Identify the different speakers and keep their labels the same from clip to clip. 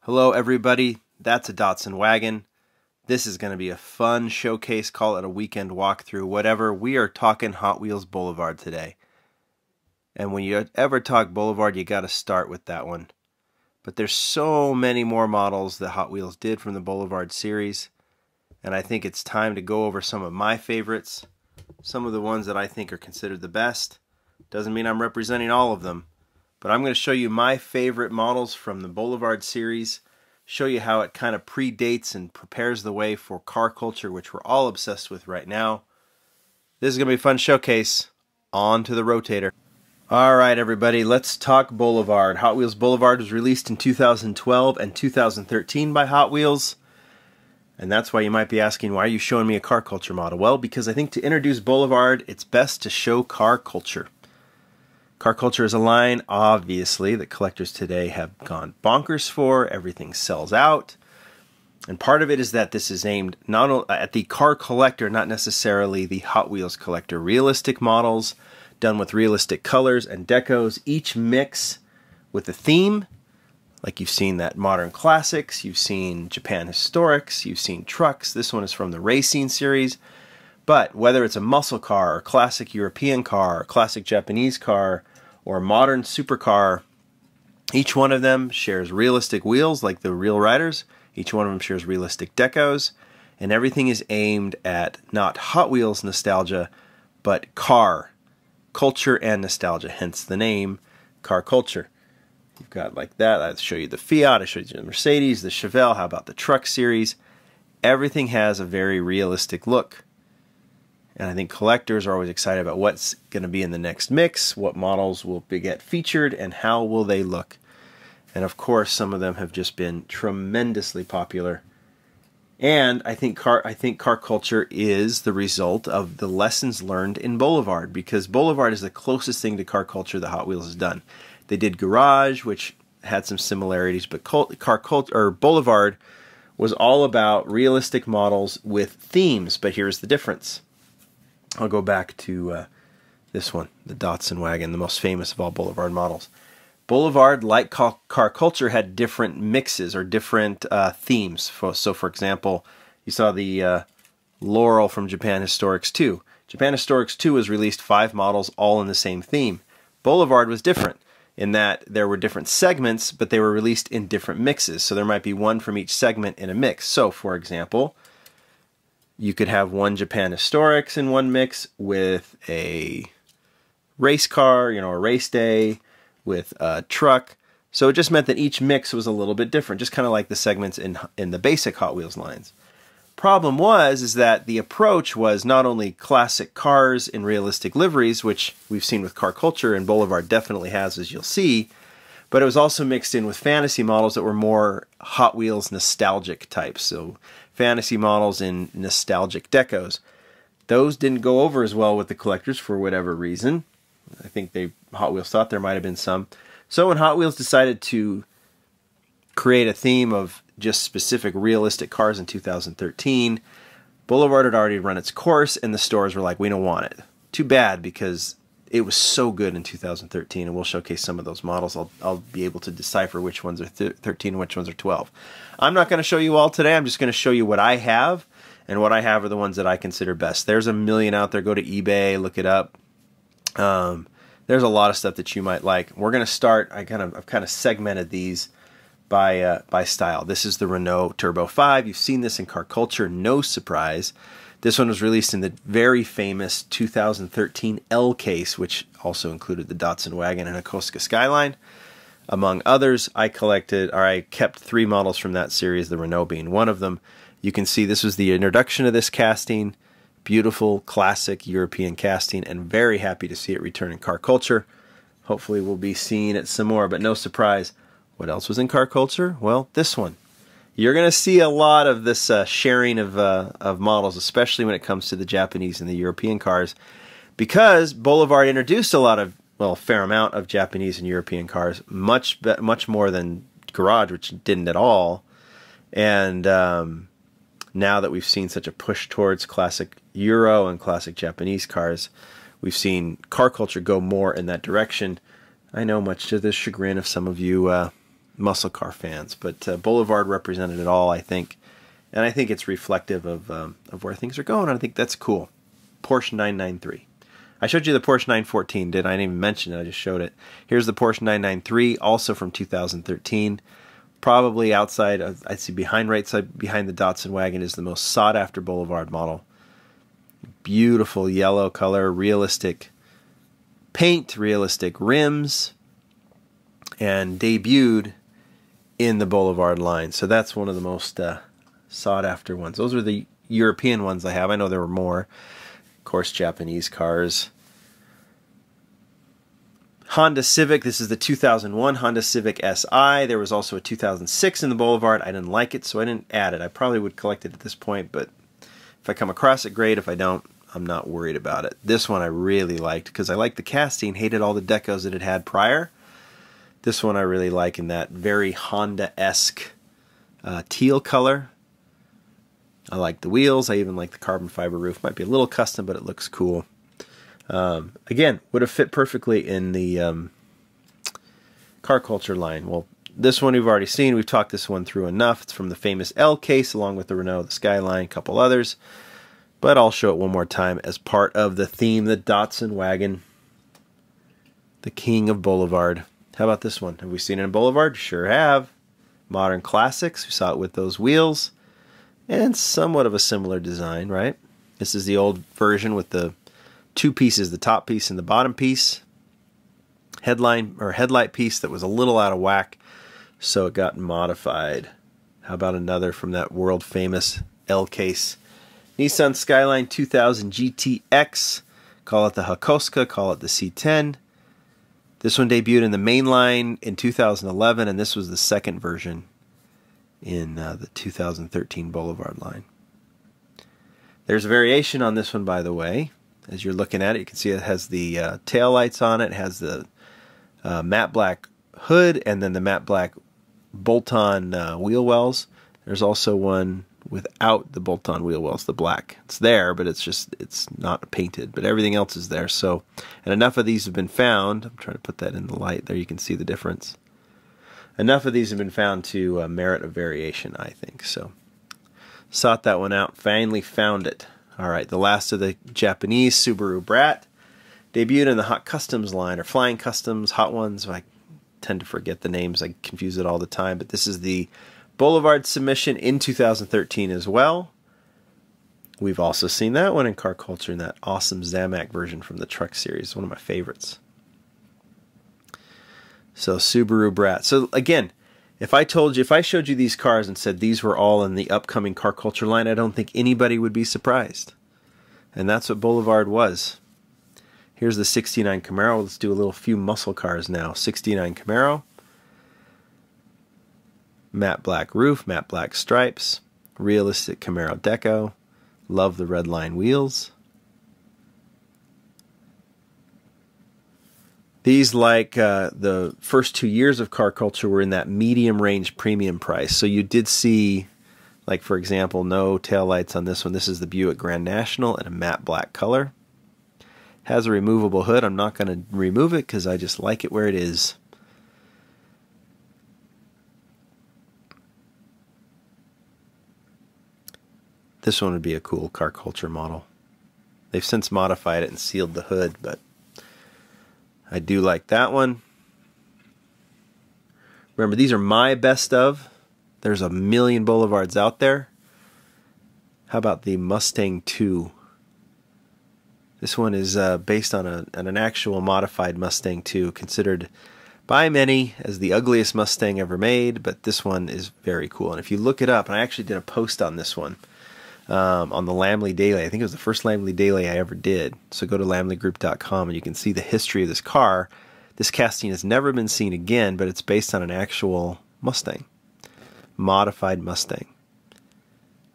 Speaker 1: Hello everybody, that's a Datsun Wagon. This is going to be a fun showcase, call it a weekend walkthrough, whatever. We are talking Hot Wheels Boulevard today. And when you ever talk Boulevard, you got to start with that one. But there's so many more models that Hot Wheels did from the Boulevard series. And I think it's time to go over some of my favorites, some of the ones that I think are considered the best. Doesn't mean I'm representing all of them. But I'm going to show you my favorite models from the Boulevard series, show you how it kind of predates and prepares the way for car culture, which we're all obsessed with right now. This is going to be a fun showcase. On to the rotator. Alright everybody, let's talk Boulevard. Hot Wheels Boulevard was released in 2012 and 2013 by Hot Wheels. And that's why you might be asking, why are you showing me a car culture model? Well, because I think to introduce Boulevard, it's best to show car culture. Car culture is a line, obviously, that collectors today have gone bonkers for. Everything sells out. And part of it is that this is aimed not only at the car collector, not necessarily the Hot Wheels collector. Realistic models done with realistic colors and decos, each mix with a theme. Like you've seen that modern classics, you've seen Japan historics, you've seen trucks. This one is from the racing series. But whether it's a muscle car, or classic European car, or classic Japanese car, or modern supercar, each one of them shares realistic wheels like the real riders. Each one of them shares realistic decos. And everything is aimed at not Hot Wheels nostalgia, but car culture and nostalgia. Hence the name, car culture. You've got like that. I'll show you the Fiat, I showed you the Mercedes, the Chevelle. How about the truck series? Everything has a very realistic look. And I think collectors are always excited about what's going to be in the next mix, what models will get featured, and how will they look. And of course, some of them have just been tremendously popular. And I think car culture is the result of the lessons learned in Boulevard, because Boulevard is the closest thing to car culture that Hot Wheels has done. They did Garage, which had some similarities, but Boulevard was all about realistic models with themes. But here's the difference. I'll go back to this one, the Datsun Wagon, the most famous of all Boulevard models. Boulevard, like car culture, had different mixes or different themes. So, for example, you saw the Laurel from Japan Historics 2. Japan Historics 2 was released 5 models all in the same theme. Boulevard was different in that there were different segments, but they were released in different mixes. So there might be one from each segment in a mix. So, for example, you could have one Japan Historics in one mix with a race car, a race day, with a truck. So it just meant that each mix was a little bit different, just kind of like the segments in the basic Hot Wheels lines. Problem is that the approach was not only classic cars in realistic liveries, which we've seen with car culture and Boulevard definitely has, as you'll see, but it was also mixed in with fantasy models that were more Hot Wheels nostalgic types. So fantasy models in nostalgic decos. Those didn't go over as well with the collectors for whatever reason. I think Hot Wheels thought there might have been some. So when Hot Wheels decided to create a theme of just specific realistic cars in 2013, Boulevard had already run its course and the stores were like, we don't want it. Too bad, because it was so good in 2013, and we'll showcase some of those models. I'll be able to decipher which ones are 13 and which ones are 12. I'm not going to show you all today. I'm just going to show you what I have, and what I have are the ones that I consider best. There's a million out there. Go to eBay, look it up. There's a lot of stuff that you might like. We're going to start. I've kind of segmented these by style. This is the Renault Turbo 5. You've seen this in car culture. No surprise. This one was released in the very famous 2013 L case, which also included the Datsun Wagon and a Nissan Skyline. Among others, I kept 3 models from that series, the Renault being one of them. You can see this was the introduction of this casting. Beautiful, classic European casting, and very happy to see it return in car culture. Hopefully we'll be seeing it some more, but no surprise. What else was in car culture? Well, this one. You're going to see a lot of this sharing of models, especially when it comes to the Japanese and the European cars, because Boulevard introduced a fair amount of Japanese and European cars, much more than Garage, which didn't at all. And now that we've seen such a push towards classic Euro and classic Japanese cars, we've seen car culture go more in that direction. I know, much to the chagrin of some of you muscle car fans. But Boulevard represented it all, I think. And I think it's reflective of where things are going. I think that's cool. Porsche 993. I showed you the Porsche 914, didn't I? I didn't even mention it. I just showed it. Here's the Porsche 993, also from 2013. Probably outside of, I'd say behind right side, behind the Datsun Wagon, is the most sought after Boulevard model. Beautiful yellow color, realistic paint, realistic rims, and debuted in the Boulevard line. So that's one of the most sought after ones. Those are the European ones I have. I know there were more. Of course, Japanese cars. Honda Civic. This is the 2001 Honda Civic Si. There was also a 2006 in the Boulevard. I didn't like it, so I didn't add it. I probably would collect it at this point, but if I come across it, great. If I don't, I'm not worried about it. This one I really liked because I liked the casting, hated all the decos that it had prior. This one I really like in that very Honda-esque teal color. I like the wheels. I even like the carbon fiber roof. Might be a little custom, but it looks cool. Again, would have fit perfectly in the car culture line. Well, this one we've already seen. We've talked this one through enough. It's from the famous L case, along with the Renault, the Skyline, a couple others. But I'll show it one more time as part of the theme, the Datsun Wagon, the king of Boulevard. How about this one? Have we seen it in Boulevard? Sure have. Modern classics. We saw it with those wheels. And somewhat of a similar design, right? This is the old version with the two pieces, the top piece and the bottom piece. Headlight piece that was a little out of whack, so it got modified. How about another from that world famous L case? Nissan Skyline 2000 GTX. Call it the Hakoska, call it the C10. This one debuted in the main line in 2011, and this was the second version in the 2013 Boulevard line. There's a variation on this one, by the way. As you're looking at it, you can see it has the tail lights on it. It has the matte black hood and then the matte black bolt-on wheel wells. There's also one without the bolt-on wheel wells, the black. It's there, but it's not painted. But everything else is there. So, and enough of these have been found. I'm trying to put that in the light. There you can see the difference. Enough of these have been found to merit a variation, I think. So, sought that one out. Finally found it. All right, the last of the Japanese Subaru Brat. Debuted in the Hot Customs line, or Flying Customs, Hot Ones. I tend to forget the names. I confuse it all the time. But this is the Boulevard submission in 2013 as well. We've also seen that one in car culture in that awesome Zamac version from the Truck series. One of my favorites. So Subaru Brat. So again, if I showed you these cars and said these were all in the upcoming car culture line, I don't think anybody would be surprised. And that's what Boulevard was. Here's the 69 Camaro. Let's do a little few muscle cars now. 69 Camaro. Matte black roof, matte black stripes. Realistic Camaro deco. Love the red line wheels. These, like the first 2 years of car culture, were in that medium range premium price. So you did see, like for example, no taillights on this one. This is the Buick Grand National in a matte black color. Has a removable hood. I'm not going to remove it because I just like it where it is. This one would be a cool car culture model. They've since modified it and sealed the hood, but I do like that one. Remember, these are my best of. There's a million Boulevards out there. How about the Mustang 2? This one is based on an actual modified Mustang 2, considered by many as the ugliest Mustang ever made, but this one is very cool. And if you look it up, and I actually did a post on this one on the Lamley Daily. I think it was the first Lamley Daily I ever did. So go to lamleygroup.com and you can see the history of this car. This casting has never been seen again, but it's based on an actual Mustang. Modified Mustang.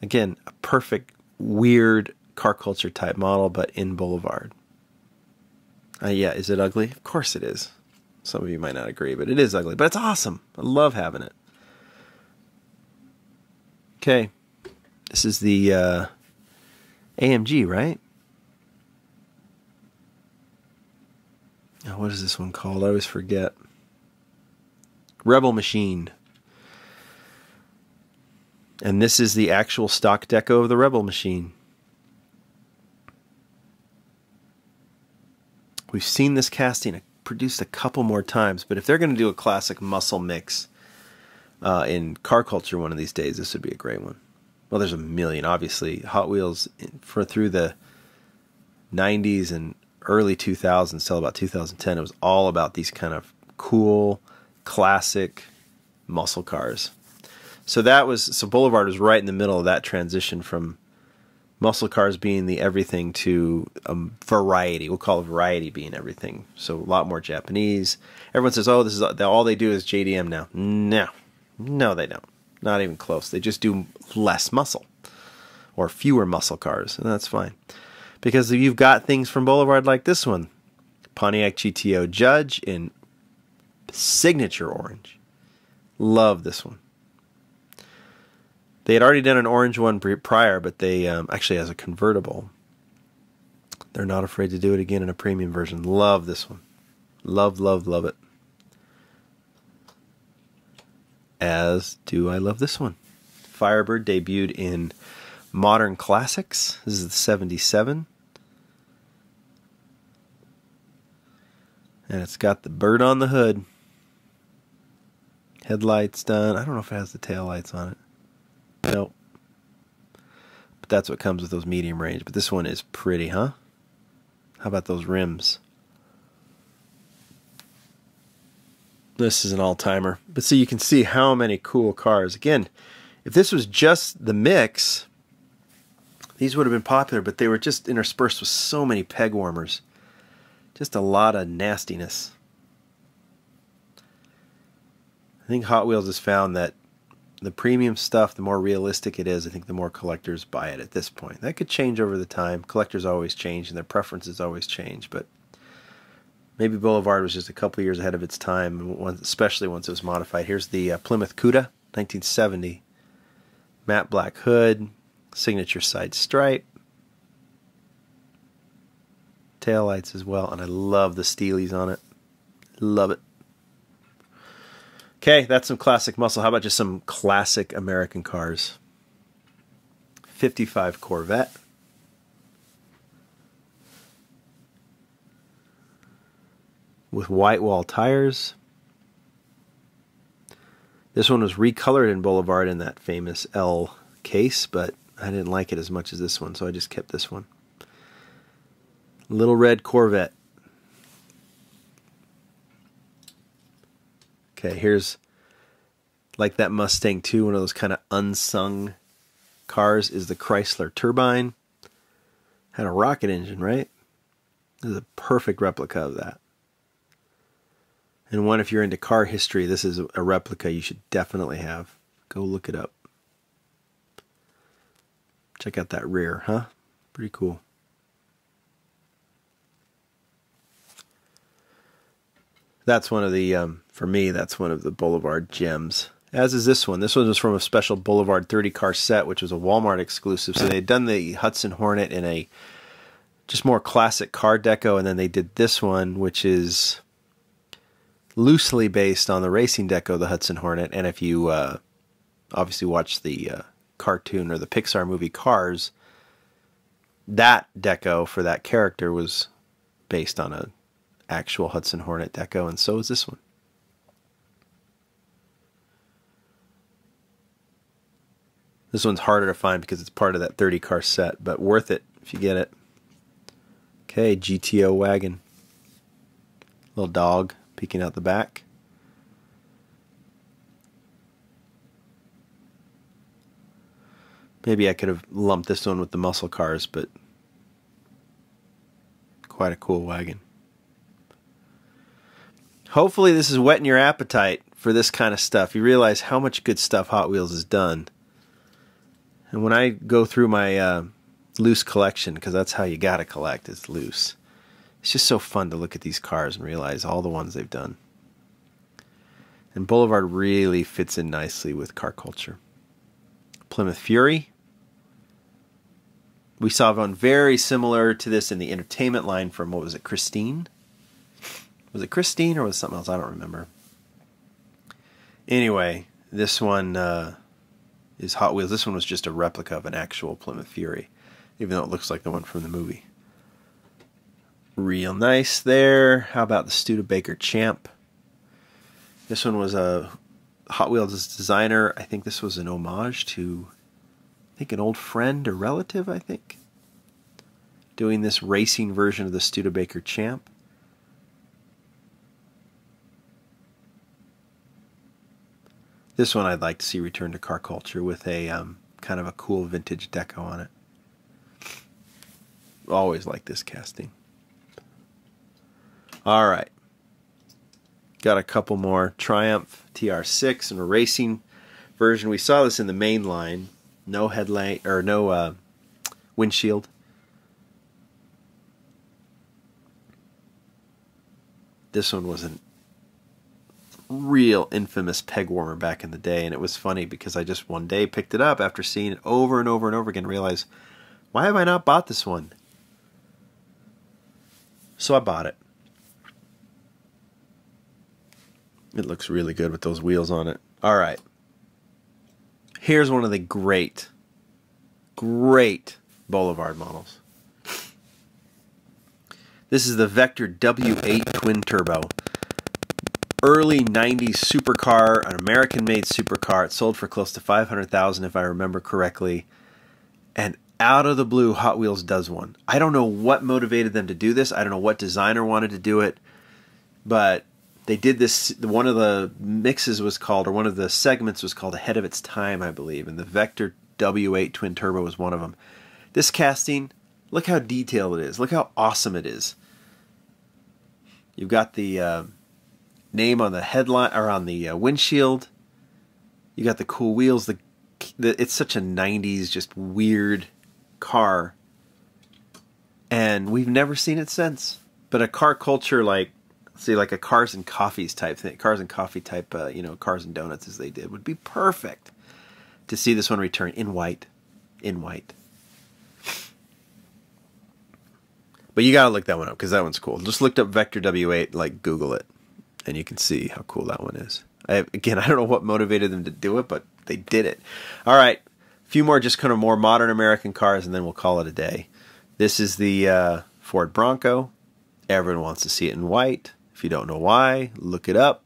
Speaker 1: Again, a perfect, weird car culture type model, but in Boulevard. Yeah, is it ugly? Of course it is. Some of you might not agree, but it is ugly. But it's awesome. I love having it. Okay. This is the AMG, right? Oh, what is this one called? I always forget. Rebel Machine. And this is the actual stock deco of the Rebel Machine. We've seen this casting produced a couple more times, but if they're going to do a classic muscle mix in car culture one of these days, this would be a great one. Well, there's a million, obviously. Hot Wheels through the 90s and early 2000s till about 2010, it was all about these kind of cool, classic muscle cars. So Boulevard was right in the middle of that transition from muscle cars being the everything to variety. We'll call it variety being everything. So a lot more Japanese. Everyone says, oh, this is all they do is JDM now. No, they don't. Not even close. They just do less muscle or fewer muscle cars, and that's fine. Because you've got things from Boulevard like this one. Pontiac Gto Judge in signature orange. Love this one. They had already done an orange one prior, but they actually as a convertible. They're not afraid to do it again in a premium version. Love this one. Love, love, love it. As do I love this one. Firebird debuted in Modern Classics. This is the 77. And it's got the bird on the hood. Headlights done. I don't know if it has the tail lights on it. Nope. But that's what comes with those medium range. But this one is pretty, huh? How about those rims? This is an all-timer. But see, you can see how many cool cars. Again, if this was just the mix, these would have been popular, but they were just interspersed with so many peg warmers. Just a lot of nastiness. I think Hot Wheels has found that the premium stuff, the more realistic it is, I think the more collectors buy it at this point. That could change over the time. Collectors always change and their preferences always change, but maybe Boulevard was just a couple years ahead of its time, especially once it was modified. Here's the Plymouth Cuda, 1970. Matte black hood, signature side stripe. Tail lights as well, and I love the steelies on it. Love it. Okay, that's some classic muscle. How about just some classic American cars? 55 Corvette. With Whitewall tires. This one was recolored in Boulevard in that famous L case, but I didn't like it as much as this one, so I just kept this one. Little red Corvette. Okay, here's like that Mustang 2, one of those kind of unsung cars is the Chrysler Turbine. Had a rocket engine, right? This is a perfect replica of that. And one, if you're into car history, this is a replica you should definitely have. Go look it up. Check out that rear, huh? Pretty cool. That's one of the, for me, that's one of the Boulevard gems. As is this one. This one was from a special Boulevard 30 car set, which was a Walmart exclusive. So they had done the Hudson Hornet in a just more classic car deco, and then they did this one, which is loosely based on the racing deco, the Hudson Hornet. And if you obviously watch the cartoon or the Pixar movie Cars, that deco for that character was based on a actual Hudson Hornet deco, and so is this one. This one's harder to find because it's part of that 30 car set, but worth it if you get it. Okay, Gto Wagon. Little dog peeking out the back. Maybe I could have lumped this one with the muscle cars, but quite a cool wagon. Hopefully this is whetting your appetite for this kind of stuff. You realize how much good stuff Hot Wheels has done. And when I go through my loose collection, because that's how you gotta collect, is loose. It's just so fun to look at these cars and realize all the ones they've done. And Boulevard really fits in nicely with car culture. Plymouth Fury. We saw one very similar to this in the entertainment line from, what was it, Christine? Was it Christine or was it something else? I don't remember. Anyway, this one is Hot Wheels. This one was just a replica of an actual Plymouth Fury, even though it looks like the one from the movie. Real nice there. How about the Studebaker Champ? This one was a Hot Wheels designer. I think this was an homage to, I think, an old friend or relative, I think, doing this racing version of the Studebaker Champ. This one I'd like to see return to car culture with a kind of a cool vintage deco on it. Always like this casting. All right. Got a couple more. Triumph TR6 and a racing version. We saw this in the main line. No headlight, or no windshield. This one was an real infamous peg warmer back in the day, and it was funny because I just one day picked it up after seeing it over and over and over again and realized, why have I not bought this one? So I bought it. It looks really good with those wheels on it. All right. Here's one of the great Boulevard models. This is the Vector W8 Twin Turbo. Early 90s supercar, an American-made supercar. It sold for close to $500,000 if I remember correctly. And out of the blue, Hot Wheels does one. I don't know what motivated them to do this. I don't know what designer wanted to do it. But they did this. One of the mixes was called, or one of the segments was called Ahead of Its Time, I believe. And the Vector W8 Twin Turbo was one of them. This casting, look how detailed it is. Look how awesome it is. You've got the name on the headline, or on the windshield. You got the cool wheels. It's such a 90s just weird car, and we've never seen it since. But a car culture, like, say, like a cars and coffees type thing, cars and coffee type, you know, cars and donuts as they did, would be perfect to see this one return in white. But you gotta look that one up because that one's cool. Just looked up Vector W8, like Google it, and you can see how cool that one is. Again, I don't know what motivated them to do it, but they did it. All right, a few more just kind of more modern American cars, and then we'll call it a day. This is the Ford Bronco. Everyone wants to see it in white. If you don't know why, look it up.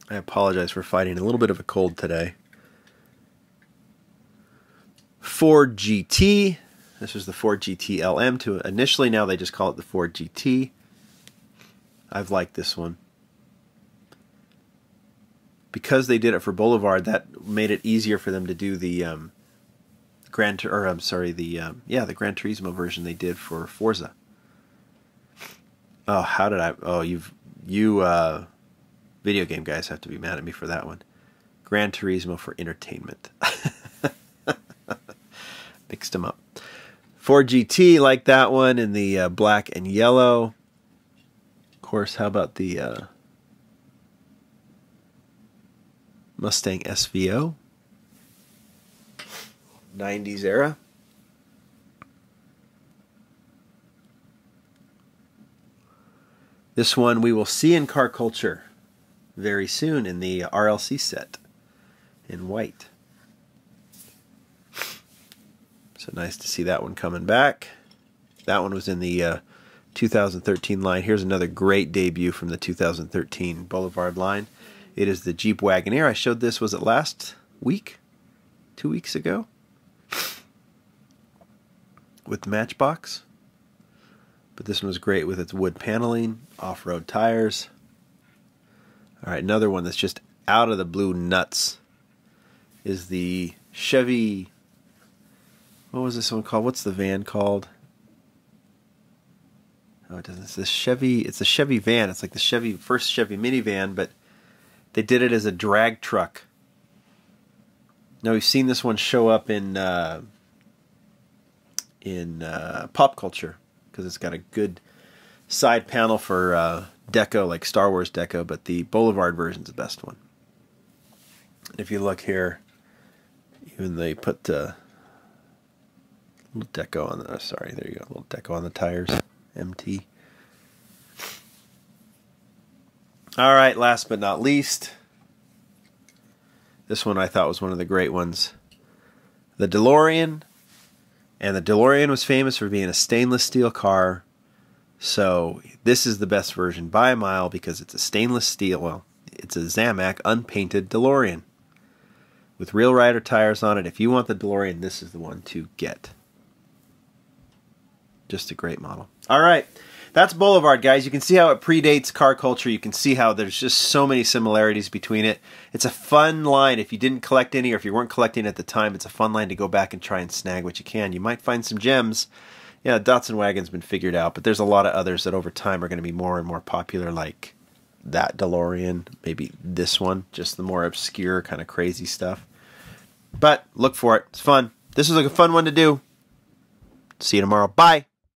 Speaker 1: I apologize for fighting a little bit of a cold today. Ford GT. This was the Ford GT LM to initially. Now they just call it the Ford GT. I've liked this one. Because they did it for Boulevard, that made it easier for them to do the the Gran Turismo version they did for Forza. Oh, how did I? Oh, you video game guys have to be mad at me for that one. Gran Turismo for entertainment. Mixed them up. Ford GT, like that one in the black and yellow. Of course, how about the Mustang SVO? 90s era. This one we will see in car culture very soon in the RLC set in white. So nice to see that one coming back. That one was in the 2013 line. Here's another great debut from the 2013 Boulevard line. It is the Jeep Wagoneer. I showed this, was it last week? 2 weeks ago? With the Matchbox. But this one was great with its wood paneling, off-road tires. All right, another one that's just out of the blue nuts is the Chevy. What was this one called? What's the van called? Oh, it doesn't. It's the Chevy. It's a Chevy van. It's like the first Chevy minivan, but they did it as a drag truck. Now we've seen this one show up in pop culture because it's got a good side panel for deco, like Star Wars deco, but the Boulevard version's the best one. And if you look here, even they put little deco on the, sorry, there you go, a little deco on the tires. MT. All right, last but not least, this one I thought was one of the great ones. The DeLorean. And the DeLorean was famous for being a stainless steel car. So this is the best version by a mile because it's a stainless steel, well, it's a Zamac unpainted DeLorean with real rider tires on it. If you want the DeLorean, this is the one to get. Just a great model. All right, that's Boulevard, guys. You can see how it predates car culture. You can see how there's just so many similarities between it. It's a fun line. If you didn't collect any or if you weren't collecting at the time, it's a fun line to go back and try and snag what you can. You might find some gems. Yeah, Datsun Wagon's been figured out, but there's a lot of others that over time are going to be more and more popular, like that DeLorean, maybe this one, just the more obscure kind of crazy stuff. But look for it. It's fun. This is like a fun one to do. See you tomorrow. Bye.